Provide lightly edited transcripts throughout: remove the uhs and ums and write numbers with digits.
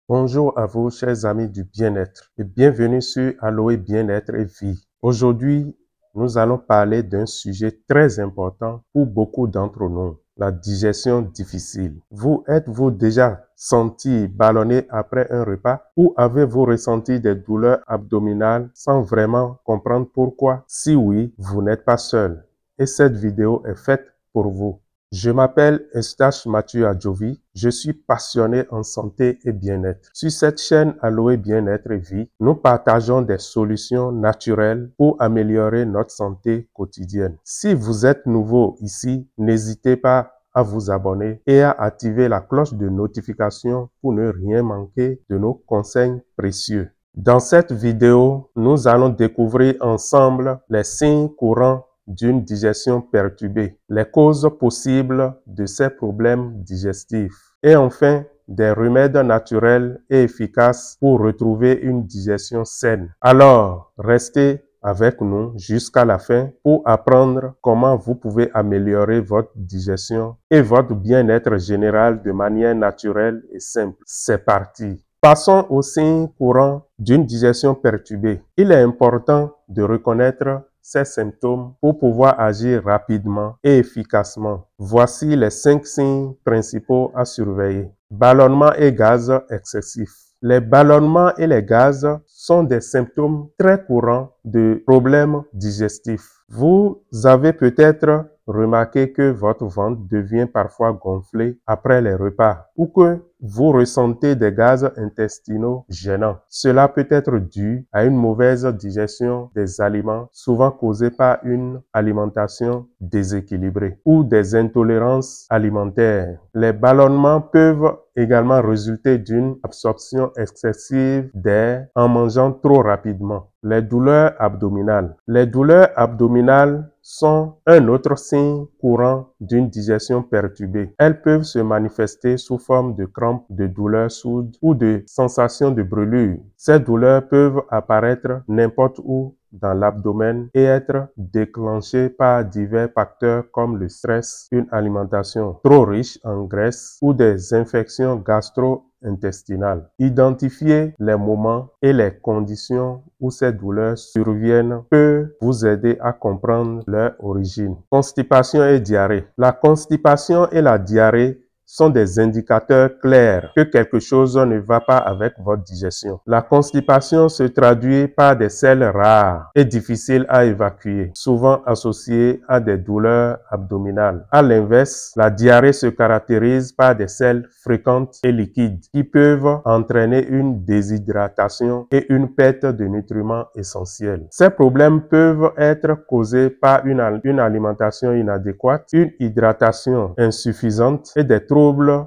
Bonjour à vous, chers amis du bien-être, et bienvenue sur Aloe Bien-être et Vie. Aujourd'hui, nous allons parler d'un sujet très important pour beaucoup d'entre nous, la digestion difficile. Vous êtes-vous déjà senti ballonné après un repas ou avez-vous ressenti des douleurs abdominales sans vraiment comprendre pourquoi? Si oui, vous n'êtes pas seul et cette vidéo est faite pour vous. Je m'appelle Eustache Mathieu Adjovi, je suis passionné en santé et bien-être. Sur cette chaîne Aloe Bien-être et Vie, nous partageons des solutions naturelles pour améliorer notre santé quotidienne. Si vous êtes nouveau ici, n'hésitez pas à vous abonner et à activer la cloche de notification pour ne rien manquer de nos conseils précieux. Dans cette vidéo, nous allons découvrir ensemble les signes courants d'une digestion perturbée, les causes possibles de ces problèmes digestifs et enfin des remèdes naturels et efficaces pour retrouver une digestion saine. Alors, restez avec nous jusqu'à la fin pour apprendre comment vous pouvez améliorer votre digestion et votre bien-être général de manière naturelle et simple. C'est parti! Passons aux signes courants d'une digestion perturbée. Il est important de reconnaître ces symptômes pour pouvoir agir rapidement et efficacement. Voici les 5 signes principaux à surveiller. Ballonnement et gaz excessifs. Les ballonnements et les gaz sont des symptômes très courants de problèmes digestifs. Vous avez peut-être remarqué que votre ventre devient parfois gonflé après les repas ou que vous ressentez des gaz intestinaux gênants. Cela peut être dû à une mauvaise digestion des aliments, souvent causée par une alimentation déséquilibrée ou des intolérances alimentaires. Les ballonnements peuvent également résulter d'une absorption excessive d'air en mangeant trop rapidement. Les douleurs abdominales. Les douleurs abdominales sont un autre signe courant d'une digestion perturbée. Elles peuvent se manifester sous forme de crampes, de douleurs sourdes ou de sensations de brûlure. Ces douleurs peuvent apparaître n'importe où dans l'abdomen et être déclenchées par divers facteurs comme le stress, une alimentation trop riche en graisse ou des infections gastro-intestinales. Identifier les moments et les conditions où ces douleurs surviennent peut vous aider à comprendre leur origine. Constipation et diarrhée. La constipation et la diarrhée sont des indicateurs clairs que quelque chose ne va pas avec votre digestion. La constipation se traduit par des selles rares et difficiles à évacuer, souvent associées à des douleurs abdominales. À l'inverse, la diarrhée se caractérise par des selles fréquentes et liquides qui peuvent entraîner une déshydratation et une perte de nutriments essentiels. Ces problèmes peuvent être causés par une alimentation inadéquate, une hydratation insuffisante et des troubles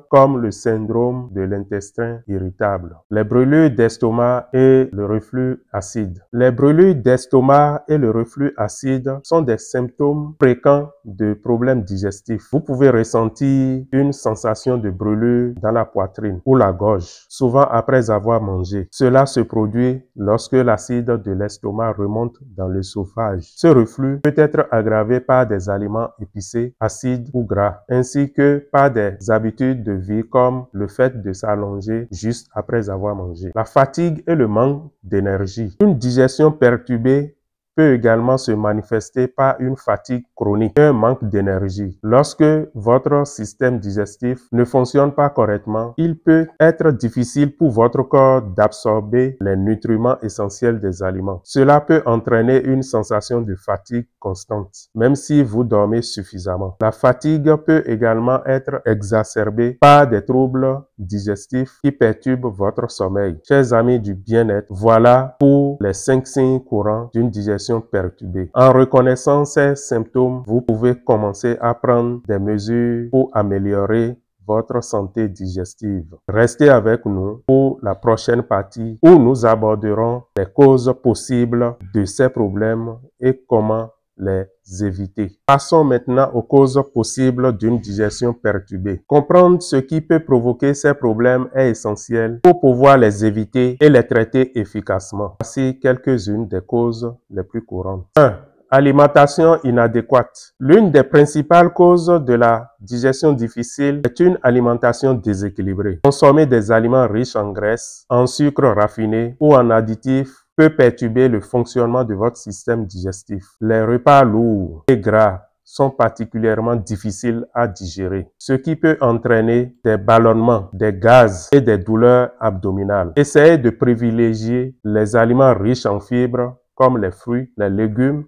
comme le syndrome de l'intestin irritable, les brûlures d'estomac et le reflux acide. Les brûlures d'estomac et le reflux acide sont des symptômes fréquents de problèmes digestifs. Vous pouvez ressentir une sensation de brûlure dans la poitrine ou la gorge, souvent après avoir mangé. Cela se produit lorsque l'acide de l'estomac remonte dans l'œsophage. Ce reflux peut être aggravé par des aliments épicés, acides ou gras, ainsi que par des habitudes de vie comme le fait de s'allonger juste après avoir mangé. La fatigue et le manque d'énergie. Une digestion perturbée peut également se manifester par une fatigue chronique et un manque d'énergie. Lorsque votre système digestif ne fonctionne pas correctement, il peut être difficile pour votre corps d'absorber les nutriments essentiels des aliments. Cela peut entraîner une sensation de fatigue constante, même si vous dormez suffisamment. La fatigue peut également être exacerbée par des troubles digestifs qui perturbent votre sommeil. Chers amis du bien-être, voilà pour les 5 signes courants d'une digestion perturbée. En reconnaissant ces symptômes, vous pouvez commencer à prendre des mesures pour améliorer votre santé digestive. Restez avec nous pour la prochaine partie où nous aborderons les causes possibles de ces problèmes et comment les éviter. Passons maintenant aux causes possibles d'une digestion perturbée. Comprendre ce qui peut provoquer ces problèmes est essentiel pour pouvoir les éviter et les traiter efficacement. Voici quelques-unes des causes les plus courantes. 1. Alimentation inadéquate. L'une des principales causes de la digestion difficile est une alimentation déséquilibrée. Consommer des aliments riches en graisse, en sucre raffiné ou en additifs peut perturber le fonctionnement de votre système digestif. Les repas lourds et gras sont particulièrement difficiles à digérer, ce qui peut entraîner des ballonnements, des gaz et des douleurs abdominales. Essayez de privilégier les aliments riches en fibres comme les fruits, les légumes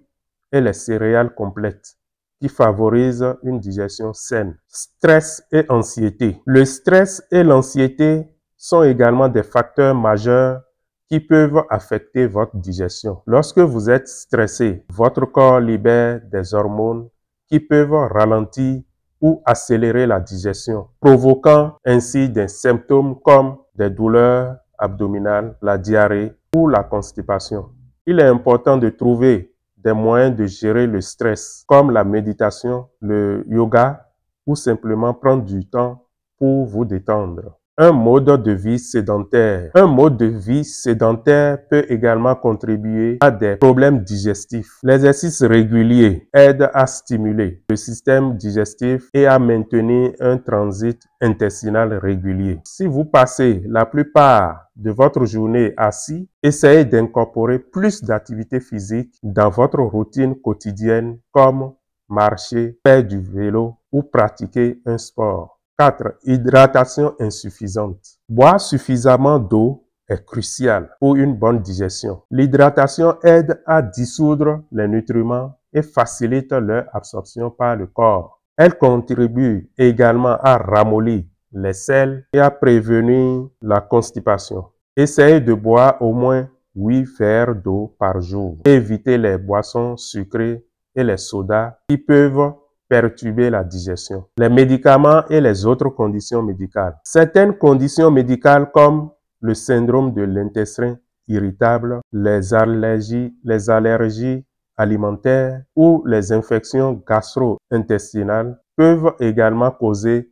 et les céréales complètes qui favorisent une digestion saine. Stress et anxiété. Le stress et l'anxiété sont également des facteurs majeurs qui peuvent affecter votre digestion. Lorsque vous êtes stressé, votre corps libère des hormones qui peuvent ralentir ou accélérer la digestion, provoquant ainsi des symptômes comme des douleurs abdominales, la diarrhée ou la constipation. Il est important de trouver des moyens de gérer le stress, comme la méditation, le yoga ou simplement prendre du temps pour vous détendre. Un mode de vie sédentaire. Un mode de vie sédentaire peut également contribuer à des problèmes digestifs. L'exercice régulier aide à stimuler le système digestif et à maintenir un transit intestinal régulier. Si vous passez la plupart de votre journée assis, essayez d'incorporer plus d'activités physiques dans votre routine quotidienne comme marcher, faire du vélo ou pratiquer un sport. 4. Hydratation insuffisante. Boire suffisamment d'eau est crucial pour une bonne digestion. L'hydratation aide à dissoudre les nutriments et facilite leur absorption par le corps. Elle contribue également à ramollir les selles et à prévenir la constipation. Essayez de boire au moins 8 verres d'eau par jour. Évitez les boissons sucrées et les sodas qui peuvent perturber la digestion. Les médicaments et les autres conditions médicales. Certaines conditions médicales comme le syndrome de l'intestin irritable, les allergies alimentaires ou les infections gastro-intestinales peuvent également causer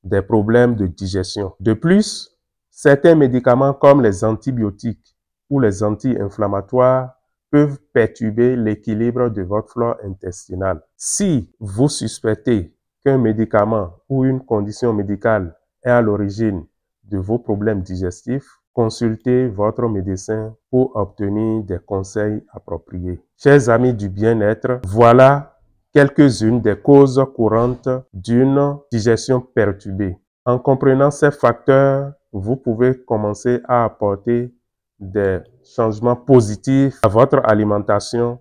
des problèmes de digestion. De plus, certains médicaments comme les antibiotiques ou les anti-inflammatoires peuvent perturber l'équilibre de votre flore intestinale. Si vous suspectez qu'un médicament ou une condition médicale est à l'origine de vos problèmes digestifs, consultez votre médecin pour obtenir des conseils appropriés. Chers amis du bien-être, voilà quelques-unes des causes courantes d'une digestion perturbée. En comprenant ces facteurs, vous pouvez commencer à apporter des changements positifs à votre alimentation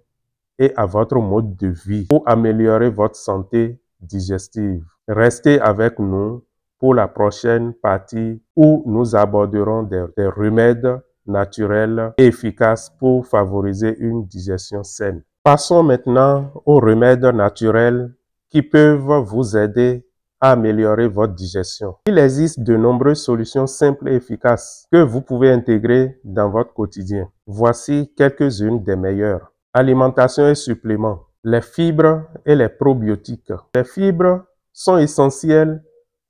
et à votre mode de vie pour améliorer votre santé digestive. Restez avec nous pour la prochaine partie où nous aborderons des remèdes naturels et efficaces pour favoriser une digestion saine. Passons maintenant aux remèdes naturels qui peuvent vous aider à améliorer votre digestion. Il existe de nombreuses solutions simples et efficaces que vous pouvez intégrer dans votre quotidien. Voici quelques-unes des meilleures. Alimentation et suppléments. Les fibres et les probiotiques. Les fibres sont essentielles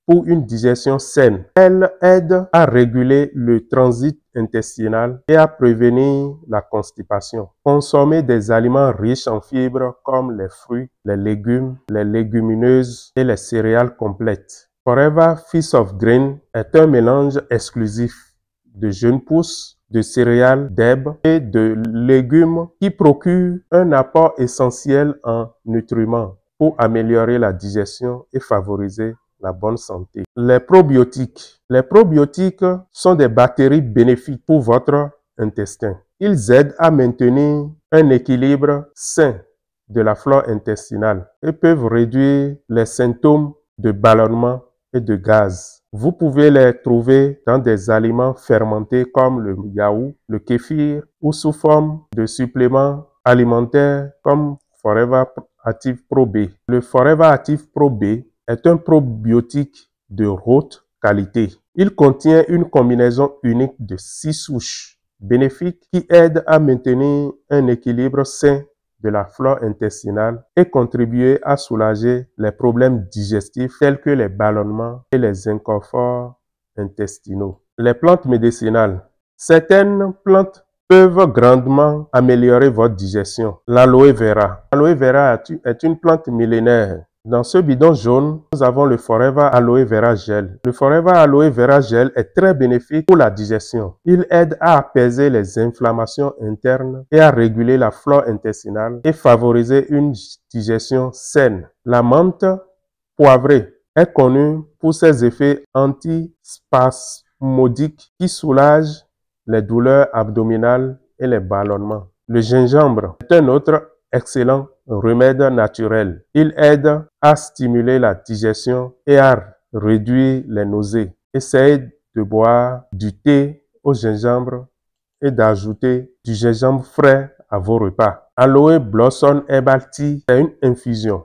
pour une digestion saine. Elles aident à réguler le transit intestinal et à prévenir la constipation. Consommez des aliments riches en fibres comme les fruits, les légumes, les légumineuses et les céréales complètes. Forever Feast of Grain est un mélange exclusif de jeunes pousses, de céréales, d'herbes et de légumes qui procure un apport essentiel en nutriments pour améliorer la digestion et favoriser la bonne santé. Les probiotiques. Les probiotiques sont des bactéries bénéfiques pour votre intestin. Ils aident à maintenir un équilibre sain de la flore intestinale et peuvent réduire les symptômes de ballonnement et de gaz. Vous pouvez les trouver dans des aliments fermentés comme le yaourt, le kéfir ou sous forme de suppléments alimentaires comme Forever Active Pro B. Le Forever Active Pro B est un probiotique de haute qualité. Il contient une combinaison unique de 6 souches bénéfiques qui aident à maintenir un équilibre sain de la flore intestinale et contribuer à soulager les problèmes digestifs tels que les ballonnements et les inconforts intestinaux. Les plantes médicinales. Certaines plantes peuvent grandement améliorer votre digestion. L'aloe vera. L'aloe vera est une plante millénaire. Dans ce bidon jaune, nous avons le Forever Aloe Vera Gel. Le Forever Aloe Vera Gel est très bénéfique pour la digestion. Il aide à apaiser les inflammations internes et à réguler la flore intestinale et favoriser une digestion saine. La menthe poivrée est connue pour ses effets antispasmodiques qui soulagent les douleurs abdominales et les ballonnements. Le gingembre est un autre excellent remède naturel. Il aide à stimuler la digestion et à réduire les nausées. Essayez de boire du thé au gingembre et d'ajouter du gingembre frais à vos repas. Aloe Blossom Herbal Tea est une infusion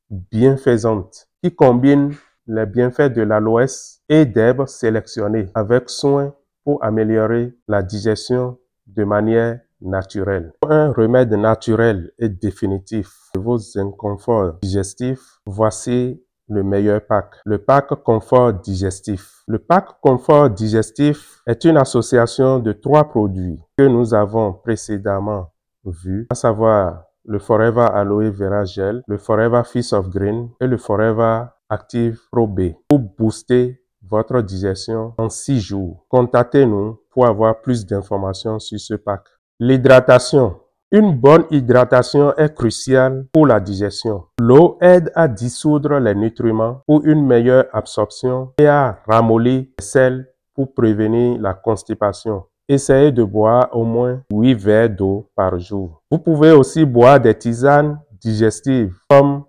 bienfaisante qui combine les bienfaits de l'aloès et d'herbes sélectionnées avec soin pour améliorer la digestion de manière naturelle. Un remède naturel et définitif de vos inconforts digestifs, voici le meilleur pack. Le pack confort digestif. Le pack confort digestif est une association de 3 produits que nous avons précédemment vus, à savoir le Forever Aloe Vera Gel, le Forever Feast of Green et le Forever Active Pro B pour booster votre digestion en 6 jours. Contactez-nous pour avoir plus d'informations sur ce pack. L'hydratation. Une bonne hydratation est cruciale pour la digestion. L'eau aide à dissoudre les nutriments pour une meilleure absorption et à ramollir les sels pour prévenir la constipation. Essayez de boire au moins 8 verres d'eau par jour. Vous pouvez aussi boire des tisanes digestives comme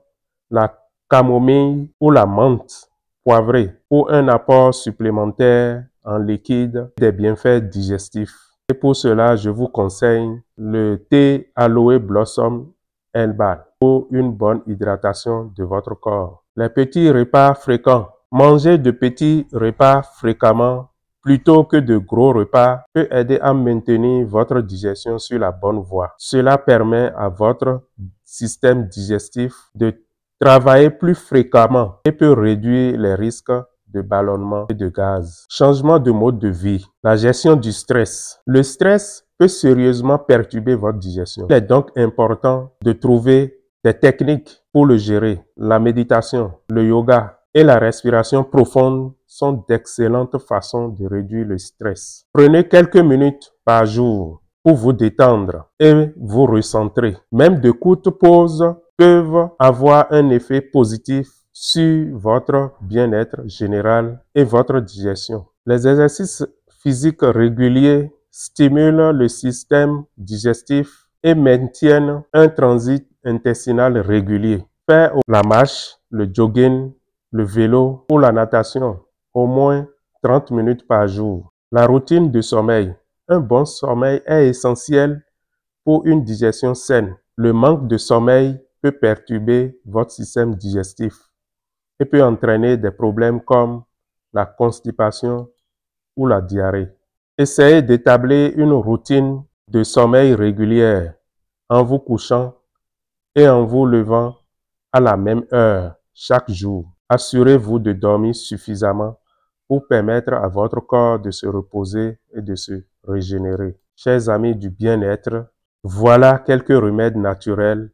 la camomille ou la menthe poivrée pour un apport supplémentaire en liquide des bienfaits digestifs. Et pour cela, je vous conseille le thé Aloe Blossom Herbal pour une bonne hydratation de votre corps. Les petits repas fréquents. Manger de petits repas fréquemment plutôt que de gros repas peut aider à maintenir votre digestion sur la bonne voie. Cela permet à votre système digestif de travailler plus fréquemment et peut réduire les risques de ballonnement et de gaz. Changement de mode de vie. La gestion du stress. Le stress peut sérieusement perturber votre digestion. Il est donc important de trouver des techniques pour le gérer. La méditation, le yoga et la respiration profonde sont d'excellentes façons de réduire le stress. Prenez quelques minutes par jour pour vous détendre et vous recentrer. Même de courtes pauses peuvent avoir un effet positif sur votre bien-être général et votre digestion. Les exercices physiques réguliers stimulent le système digestif et maintiennent un transit intestinal régulier. Faire la marche, le jogging, le vélo ou la natation au moins 30 minutes par jour. La routine de sommeil. Un bon sommeil est essentiel pour une digestion saine. Le manque de sommeil peut perturber votre système digestif et peut entraîner des problèmes comme la constipation ou la diarrhée. Essayez d'établir une routine de sommeil régulière en vous couchant et en vous levant à la même heure chaque jour. Assurez-vous de dormir suffisamment pour permettre à votre corps de se reposer et de se régénérer. Chers amis du bien-être, voilà quelques remèdes naturels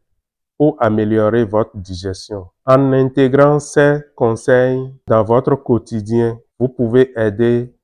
pour améliorer votre digestion. En intégrant ces conseils dans votre quotidien, vous pouvez aider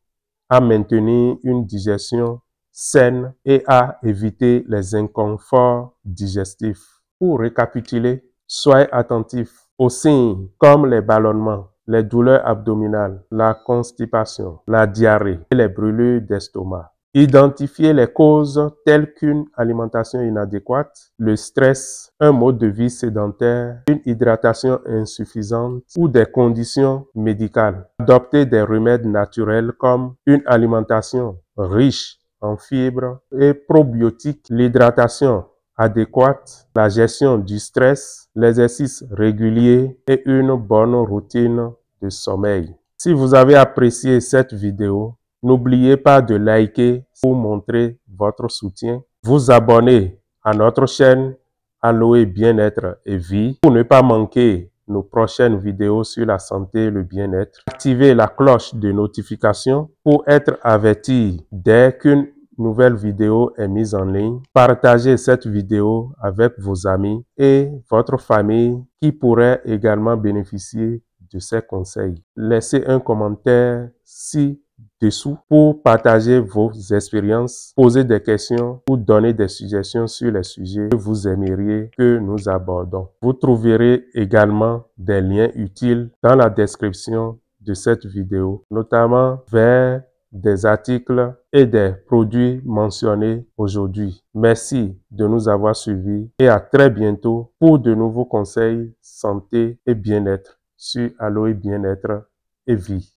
à maintenir une digestion saine et à éviter les inconforts digestifs. Pour récapituler, soyez attentifs aux signes comme les ballonnements, les douleurs abdominales, la constipation, la diarrhée et les brûlures d'estomac. Identifiez les causes telles qu'une alimentation inadéquate, le stress, un mode de vie sédentaire, une hydratation insuffisante ou des conditions médicales. Adoptez des remèdes naturels comme une alimentation riche en fibres et probiotiques, l'hydratation adéquate, la gestion du stress, l'exercice régulier et une bonne routine de sommeil. Si vous avez apprécié cette vidéo, n'oubliez pas de liker pour montrer votre soutien. Vous abonner à notre chaîne Aloe Bien-être et Vie pour ne pas manquer nos prochaines vidéos sur la santé et le bien-être. Activez la cloche de notification pour être averti dès qu'une nouvelle vidéo est mise en ligne, partagez cette vidéo avec vos amis et votre famille qui pourrait également bénéficier de ces conseils. Laissez un commentaire ci-dessous pour partager vos expériences, poser des questions ou donner des suggestions sur les sujets que vous aimeriez que nous abordons. Vous trouverez également des liens utiles dans la description de cette vidéo, notamment vers des articles et des produits mentionnés aujourd'hui. Merci de nous avoir suivis et à très bientôt pour de nouveaux conseils santé et bien-être sur Aloe Bien-être et Vie.